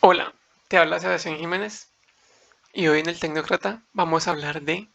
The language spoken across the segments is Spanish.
Hola, te habla Sebastián Jiménez y hoy en el Tecnócrata vamos a hablar de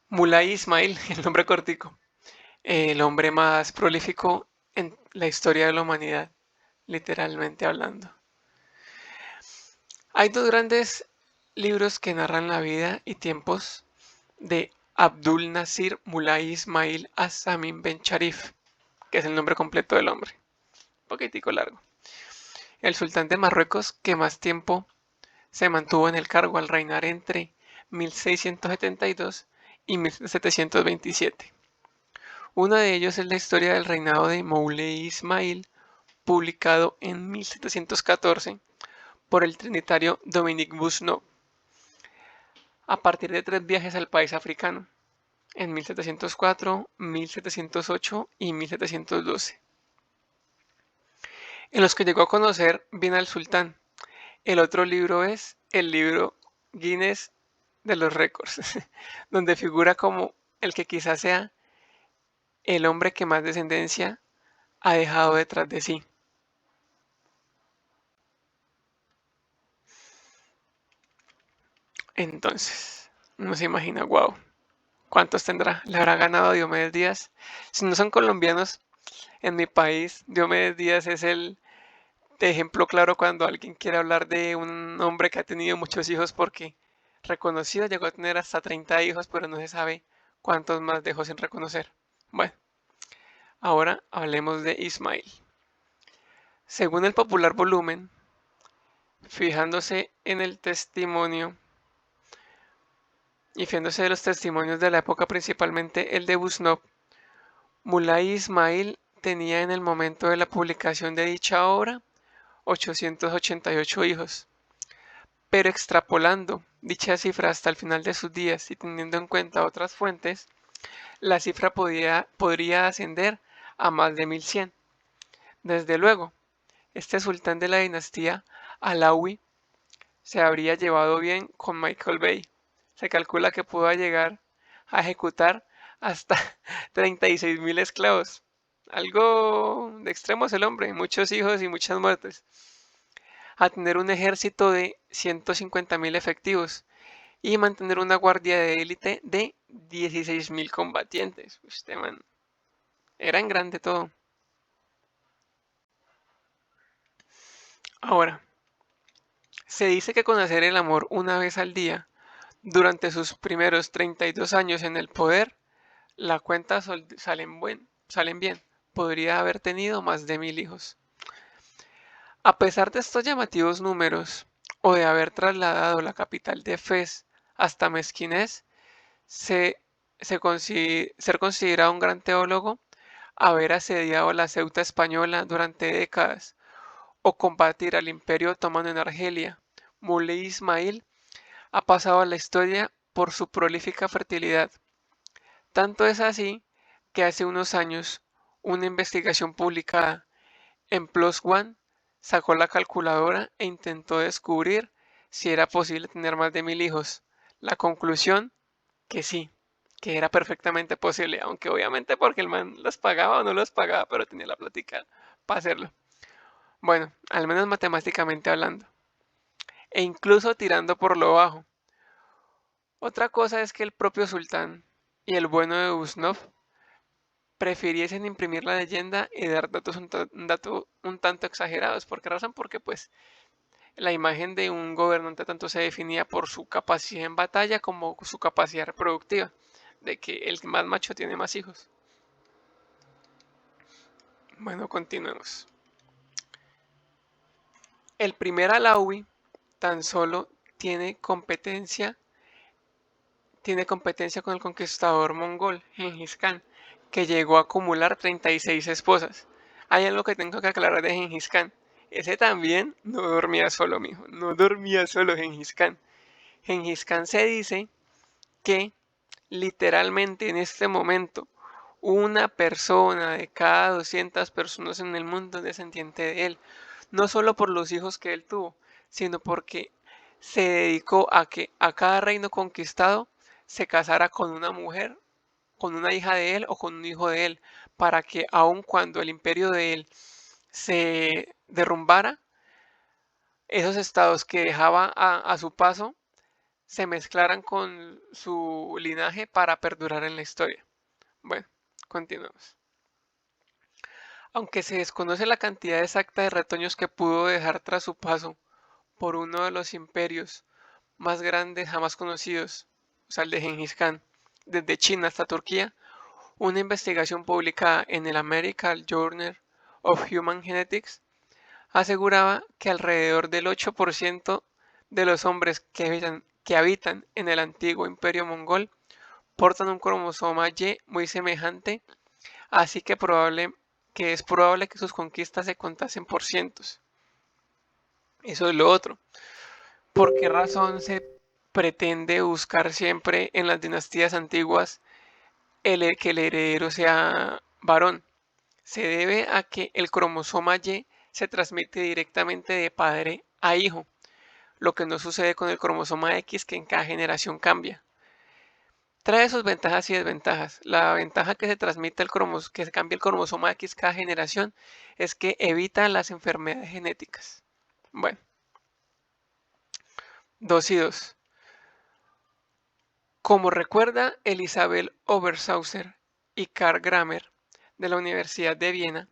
Mulay Ismail, el nombre cortico, el hombre más prolífico en la historia de la humanidad, literalmente hablando. Hay dos grandes libros que narran la vida y tiempos de Abdul Nasir Mulay Ismail As-Samim Ben Sharif, que es el nombre completo del hombre, un poquitico largo. El sultán de Marruecos que más tiempo se mantuvo en el cargo al reinar entre 1672 y 1727. Uno de ellos es la historia del reinado de Moulay Ismail, publicado en 1714 por el trinitario Dominique Busnot, a partir de tres viajes al país africano, en 1704, 1708 y 1712, en los que llegó a conocer bien al sultán. El otro libro es el libro Guinness de los récords, donde figura como el que quizás sea el hombre que más descendencia ha dejado detrás de sí. Entonces, uno se imagina, wow, ¿cuántos tendrá? ¿Le habrá ganado a Diomedes Díaz? Si no son colombianos, en mi país, Diomedes Díaz es el ejemplo claro cuando alguien quiere hablar de un hombre que ha tenido muchos hijos porque reconocido llegó a tener hasta 30 hijos, pero no se sabe cuántos más dejó sin reconocer. Bueno, ahora hablemos de Ismail. Según el popular volumen, fijándose en el testimonio y fijándose de los testimonios de la época, principalmente el de Busnov, Mulay Ismail tenía en el momento de la publicación de dicha obra 888 hijos, pero extrapolando dicha cifra hasta el final de sus días y teniendo en cuenta otras fuentes, la cifra podría ascender a más de 1100. Desde luego, este sultán de la dinastía Alawi se habría llevado bien con Michael Bay. Se calcula que pudo llegar a ejecutar hasta 36.000 esclavos. Algo de extremos el hombre, muchos hijos y muchas muertes. A tener un ejército de 150.000 efectivos y mantener una guardia de élite de 16.000 combatientes. Este man era en grande todo. Ahora, se dice que con hacer el amor una vez al día durante sus primeros 32 años en el poder, la cuenta salen bien. Podría haber tenido más de 1000 hijos. A pesar de estos llamativos números, o de haber trasladado la capital de Fez hasta Mezquinés, se, ser considerado un gran teólogo, haber asediado la Ceuta española durante décadas, o combatir al Imperio Otomano en Argelia, Muley Ismail ha pasado a la historia por su prolífica fertilidad. Tanto es así que hace unos años una investigación publicada en PLOS ONE sacó la calculadora e intentó descubrir si era posible tener más de 1000 hijos. La conclusión, que sí, que era perfectamente posible, aunque obviamente porque el man los pagaba o no los pagaba, pero tenía la plática para hacerlo. Bueno, al menos matemáticamente hablando, e incluso tirando por lo bajo. Otra cosa es que el propio sultán y el bueno de Usnov prefiriesen imprimir la leyenda y dar datos un tanto exagerados. ¿Por qué razón? Porque pues la imagen de un gobernante tanto se definía por su capacidad en batalla como su capacidad reproductiva, de que el más macho tiene más hijos. Bueno, continuemos. El primer Alawi tan solo tiene competencia con el conquistador mongol Genghis Khan, que llegó a acumular 36 esposas. Hay algo que tengo que aclarar de Genghis Khan. Ese también no dormía solo, mijo. No dormía solo Genghis Khan. Genghis Khan se dice que literalmente en este momento una persona de cada 200 personas en el mundo es descendiente de él. No solo por los hijos que él tuvo, sino porque se dedicó a que a cada reino conquistado se casara con una mujer, con una hija de él o con un hijo de él, para que aun cuando el imperio de él se derrumbara, esos estados que dejaba a su paso se mezclaran con su linaje para perdurar en la historia. Bueno, continuamos. Aunque se desconoce la cantidad exacta de retoños que pudo dejar tras su paso por uno de los imperios más grandes jamás conocidos, o sea, el de Genghis Khan, desde China hasta Turquía, una investigación publicada en el American Journal of Human Genetics aseguraba que alrededor del 8% de los hombres que habitan en el antiguo imperio mongol portan un cromosoma Y muy semejante, así que es probable que sus conquistas se contasen por cientos. Eso es lo otro. ¿Por qué razón se pretende buscar siempre en las dinastías antiguas que el heredero sea varón? Se debe a que el cromosoma Y se transmite directamente de padre a hijo, lo que no sucede con el cromosoma X, que en cada generación cambia. Trae sus ventajas y desventajas. La ventaja que que se cambie el cromosoma X cada generación es que evita las enfermedades genéticas. Bueno, 2 y 2. Como recuerda Elizabeth Obersauer y Karl Grammer de la Universidad de Viena,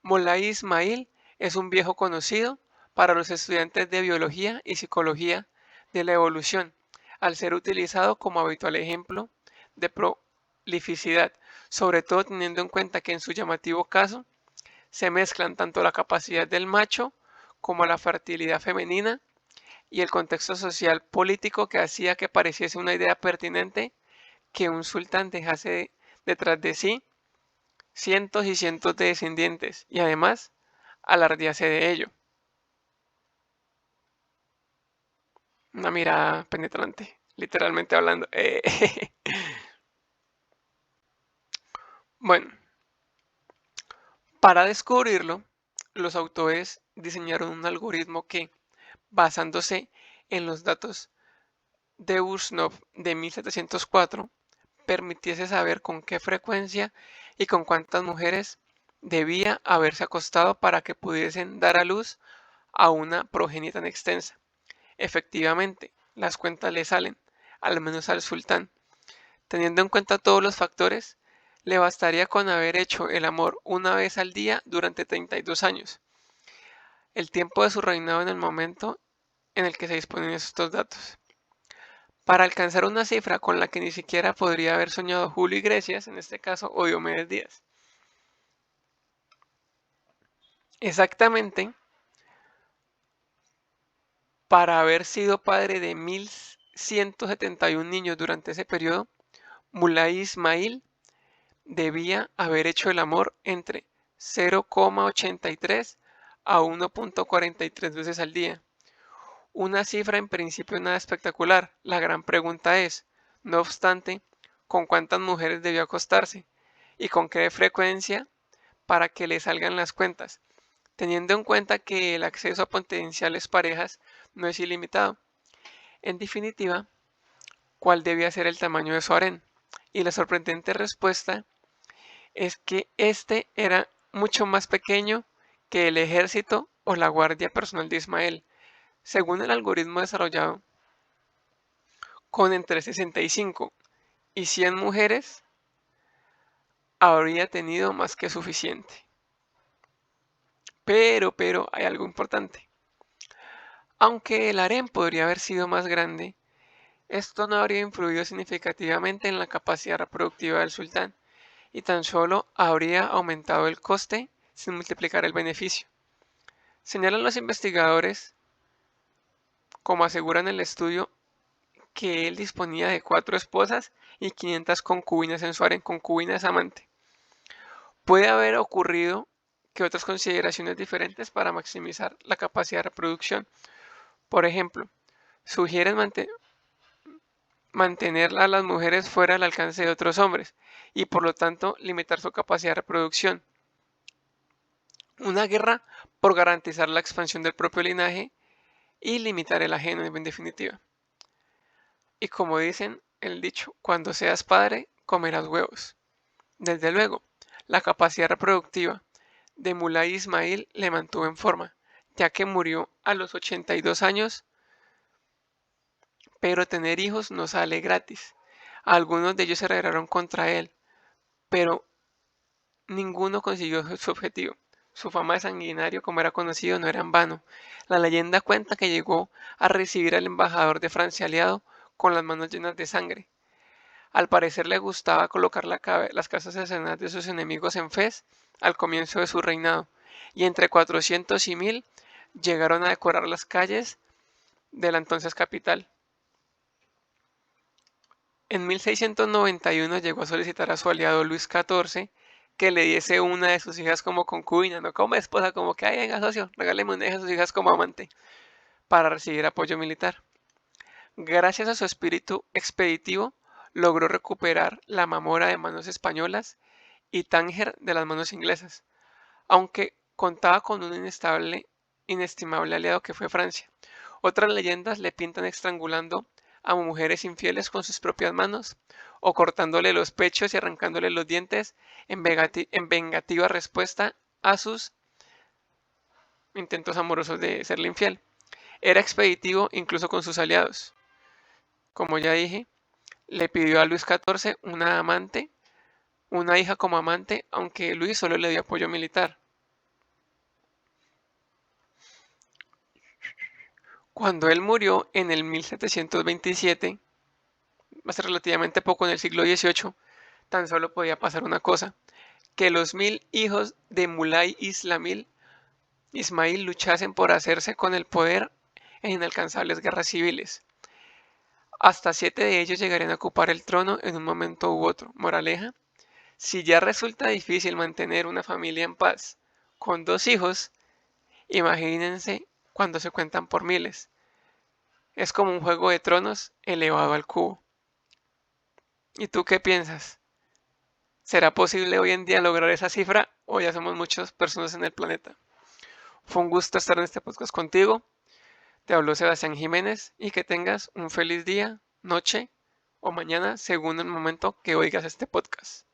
Moulay Ismail es un viejo conocido para los estudiantes de biología y psicología de la evolución, al ser utilizado como habitual ejemplo de prolificidad, sobre todo teniendo en cuenta que en su llamativo caso se mezclan tanto la capacidad del macho como la fertilidad femenina y el contexto social político que hacía que pareciese una idea pertinente que un sultán dejase detrás de sí cientos y cientos de descendientes y además alardease de ello. Una mirada penetrante, literalmente hablando. Bueno, para descubrirlo, los autores diseñaron un algoritmo que, basándose en los datos de Ushnov de 1704, permitiese saber con qué frecuencia y con cuántas mujeres debía haberse acostado para que pudiesen dar a luz a una progenie tan extensa. Efectivamente, las cuentas le salen, al menos al sultán. Teniendo en cuenta todos los factores, le bastaría con haber hecho el amor una vez al día durante 32 años, el tiempo de su reinado en el momento en el que se disponen estos datos. Para alcanzar una cifra con la que ni siquiera podría haber soñado Julio Iglesias, en este caso, o Diomedes Díaz. Exactamente, para haber sido padre de 1171 niños durante ese periodo, Mulay Ismail debía haber hecho el amor entre 0,83 a 1,43 veces al día. Una cifra en principio nada espectacular. La gran pregunta es, no obstante, ¿con cuántas mujeres debió acostarse? ¿Y con qué frecuencia para que le salgan las cuentas? Teniendo en cuenta que el acceso a potenciales parejas no es ilimitado. En definitiva, ¿cuál debía ser el tamaño de su harén? Y la sorprendente respuesta es que este era mucho más pequeño que el ejército o la guardia personal de Ismael, según el algoritmo desarrollado, con entre 65 y 100 mujeres habría tenido más que suficiente. Pero, hay algo importante. Aunque el harén podría haber sido más grande, esto no habría influido significativamente en la capacidad reproductiva del sultán y tan solo habría aumentado el coste sin multiplicar el beneficio. Señalan los investigadores, como aseguran el estudio, que él disponía de 4 esposas y 500 concubinas en su harén, concubinas amante. Puede haber ocurrido que otras consideraciones diferentes para maximizar la capacidad de reproducción. Por ejemplo, sugieren mantener a las mujeres fuera del alcance de otros hombres y por lo tanto limitar su capacidad de reproducción. Una guerra por garantizar la expansión del propio linaje y limitar el ajeno en definitiva. Y como dicen el dicho, cuando seas padre, comerás huevos. Desde luego, la capacidad reproductiva de Mulay Ismail le mantuvo en forma, ya que murió a los 82 años, pero tener hijos no sale gratis. Algunos de ellos se rebelaron contra él, pero ninguno consiguió su objetivo. Su fama de sanguinario, como era conocido, no era en vano. La leyenda cuenta que llegó a recibir al embajador de Francia aliado con las manos llenas de sangre. Al parecer le gustaba colocar las casas escenas de sus enemigos en Fez al comienzo de su reinado, y entre 400 y 1000 llegaron a decorar las calles de la entonces capital. En 1691 llegó a solicitar a su aliado Luis XIV que le diese una de sus hijas como concubina, no como esposa, como que, ay, venga, socio, regáleme una de sus hijas como amante, para recibir apoyo militar. Gracias a su espíritu expeditivo, logró recuperar la Mamora de manos españolas y Tánger de las manos inglesas, aunque contaba con un inestimable aliado que fue Francia. Otras leyendas le pintan estrangulando a mujeres infieles con sus propias manos, o cortándole los pechos y arrancándole los dientes en vengativa respuesta a sus intentos amorosos de serle infiel. Era expeditivo incluso con sus aliados. Como ya dije, le pidió a Luis XIV una hija como amante, aunque Luis solo le dio apoyo militar. Cuando él murió en el 1727, hace relativamente poco en el siglo XVIII, tan solo podía pasar una cosa, que los 1000 hijos de Mulay Ismail luchasen por hacerse con el poder en inalcanzables guerras civiles. Hasta 7 de ellos llegarían a ocupar el trono en un momento u otro. Moraleja, si ya resulta difícil mantener una familia en paz con 2 hijos, imagínense cuando se cuentan por miles. Es como un juego de tronos elevado al cubo. ¿Y tú qué piensas? ¿Será posible hoy en día lograr esa cifra o ya somos muchas personas en el planeta? Fue un gusto estar en este podcast contigo. Te habló Sebastián Jiménez y que tengas un feliz día, noche o mañana según el momento que oigas este podcast.